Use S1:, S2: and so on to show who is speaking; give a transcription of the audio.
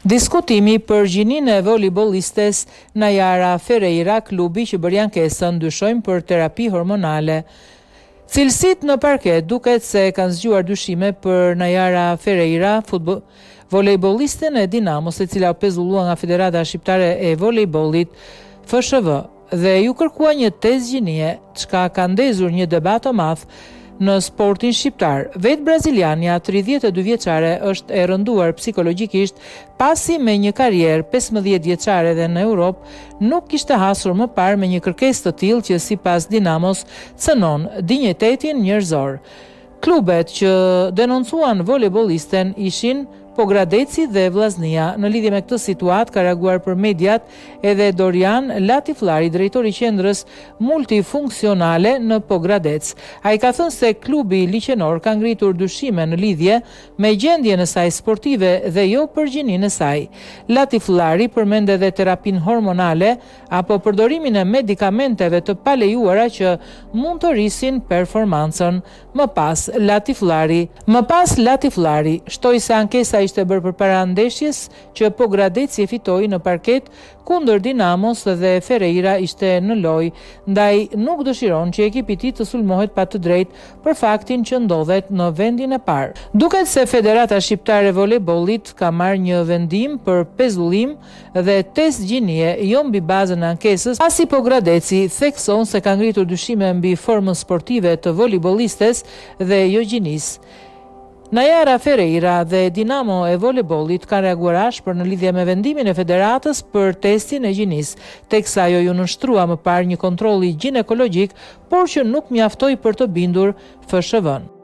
S1: Diskutimi për gjininë e volejbollistes Najara Ferreira, klubi që bëri ankesën, dyshojmë për terapi hormonale. Cilësitë në parket duket se kanë zgjuar dyshime për Najara Ferreira, volejbollisten e Dinamos, e cila u pezullua nga Federata Shqiptare e Volejbollit FSHV dhe ju kërkua një test gjinie, çka ka ndezur një debat të madh në sportin shqiptar. Vetë braziliania, 32 vjeçare, është e rënduar psikologjikisht pasi me një karrierë 15 vjeçare dhe në Europë nuk kishte hasur më parë me një kërkesë të tillë që sipas Dinamos cënon dinjitetin njerëzor. Klubet që denoncuan volejbollisten ishin Pogradeci dhe Vllaznia. Në lidhje me këtë situatë ka reaguar për mediat edhe Dorian Latifllari, drejtori i qendrës multifunksionale në Pogradec. Ai ka thënë se klubi liqenor ka ngritur dyshime në lidhje me gjendjen e saj sportive dhe jo për gjininë e saj. Latifllari përmend edhe terapinë hormonale apo përdorimin e medikamenteve të palejuara që mund të rrisin performancën. Më pas Latifllari shtoi se ankesa ishte bërë përpara ndeshjes që Pogradeci e fitoi në parket kundër Dinamos dhe Ferreira ishte në lojë, ndaj nuk dëshiron që ekipi i tij të sulmohet pa të drejtë për faktin që ndodhet në vendin e parë. Duket se Federata Shqiptare e Volejbollit ka marrë një vendim për pezullim dhe test gjinie jo mbi bazën e ankesës, pasi Pogradeci thekson se ka ngritur dyshime mbi formën sportive të volejbollistes dhe jo gjinisë. Najara Ferreira dhe Dinamo e volejbollit kanë reaguar ashpër në lidhje me vendimin e federatës për testin e gjinisë, teksa ajo ju nënshtrua më parë një kontrolli ginekologjik, por që nuk mjaftoi për të bindur FSHV-n.